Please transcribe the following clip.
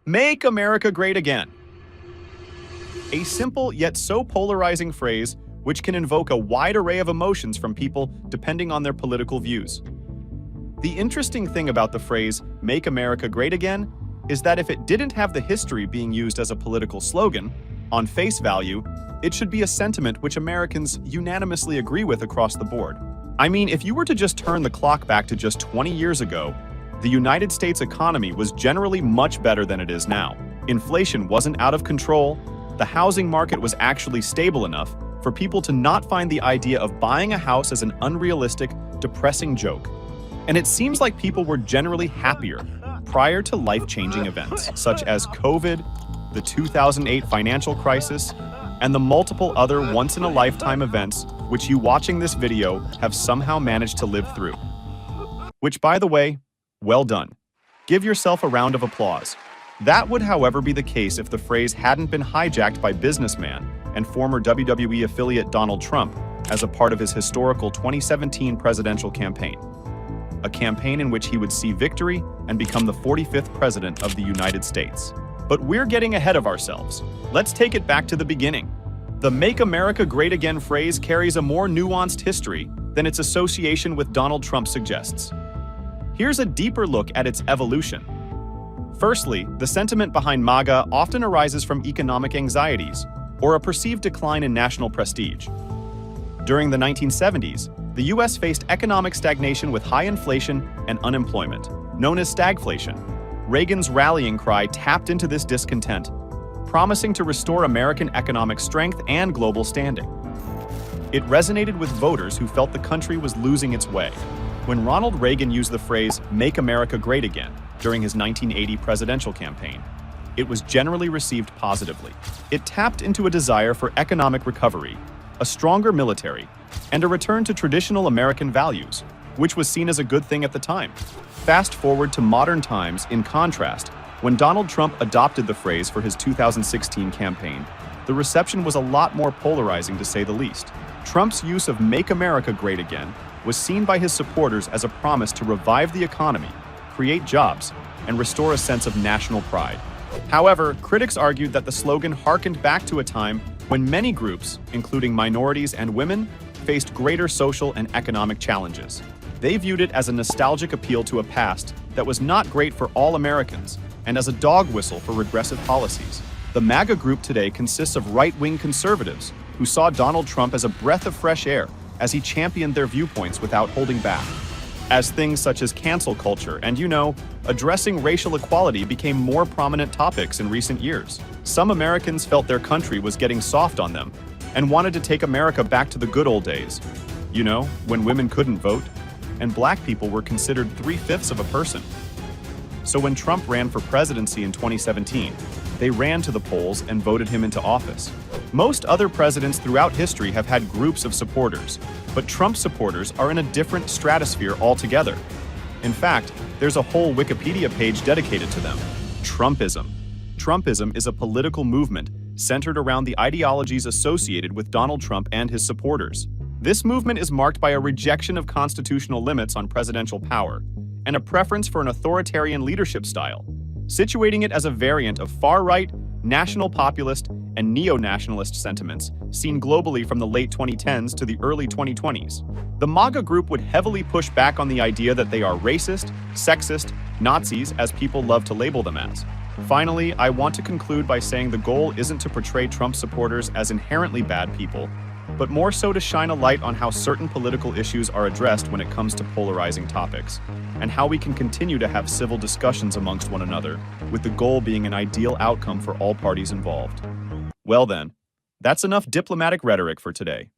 Make America Great Again. A simple yet so polarizing phrase which can invoke a wide array of emotions from people depending on their political views. The interesting thing about the phrase, Make America Great Again, is that if it didn't have the history being used as a political slogan, on face value, it should be a sentiment which Americans unanimously agree with across the board. I mean, if you were to just turn the clock back to just 20 years ago, the United States economy was generally much better than it is now. Inflation wasn't out of control, the housing market was actually stable enough for people to not find the idea of buying a house as an unrealistic, depressing joke. And it seems like people were generally happier prior to life-changing events, such as COVID, the 2008 financial crisis, and the multiple other once-in-a-lifetime events which you watching this video have somehow managed to live through. Which, by the way, well done. Give yourself a round of applause. That would, however, be the case if the phrase hadn't been hijacked by businessman and former WWE affiliate Donald Trump as a part of his historical 2017 presidential campaign. A campaign in which he would see victory and become the 45th president of the United States. But we're getting ahead of ourselves. Let's take it back to the beginning. The Make America Great Again phrase carries a more nuanced history than its association with Donald Trump suggests. Here's a deeper look at its evolution. Firstly, the sentiment behind MAGA often arises from economic anxieties or a perceived decline in national prestige. During the 1970s, the US faced economic stagnation with high inflation and unemployment, known as stagflation. Reagan's rallying cry tapped into this discontent, promising to restore American economic strength and global standing. It resonated with voters who felt the country was losing its way. When Ronald Reagan used the phrase, Make America Great Again, during his 1980 presidential campaign, it was generally received positively. It tapped into a desire for economic recovery, a stronger military, and a return to traditional American values, which was seen as a good thing at the time. Fast forward to modern times, in contrast, when Donald Trump adopted the phrase for his 2016 campaign, the reception was a lot more polarizing, to say the least. Trump's use of Make America Great Again was seen by his supporters as a promise to revive the economy, create jobs, and restore a sense of national pride. However, critics argued that the slogan harkened back to a time when many groups, including minorities and women, faced greater social and economic challenges. They viewed it as a nostalgic appeal to a past that was not great for all Americans and as a dog whistle for regressive policies. The MAGA group today consists of right-wing conservatives who saw Donald Trump as a breath of fresh air as he championed their viewpoints without holding back. As things such as cancel culture and, addressing racial equality became more prominent topics in recent years, some Americans felt their country was getting soft on them and wanted to take America back to the good old days. When women couldn't vote and black people were considered 3/5 of a person. So when Trump ran for presidency in 2017, they ran to the polls and voted him into office. Most other presidents throughout history have had groups of supporters, but Trump supporters are in a different stratosphere altogether. In fact, there's a whole Wikipedia page dedicated to them. Trumpism. Trumpism is a political movement centered around the ideologies associated with Donald Trump and his supporters. This movement is marked by a rejection of constitutional limits on presidential power and a preference for an authoritarian leadership style, situating it as a variant of far-right, national populist, and neo-nationalist sentiments seen globally from the late 2010s to the early 2020s. The MAGA group would heavily push back on the idea that they are racist, sexist, Nazis, as people love to label them as. Finally, I want to conclude by saying the goal isn't to portray Trump supporters as inherently bad people, but more so to shine a light on how certain political issues are addressed when it comes to polarizing topics, and how we can continue to have civil discussions amongst one another, with the goal being an ideal outcome for all parties involved. Well then, that's enough diplomatic rhetoric for today.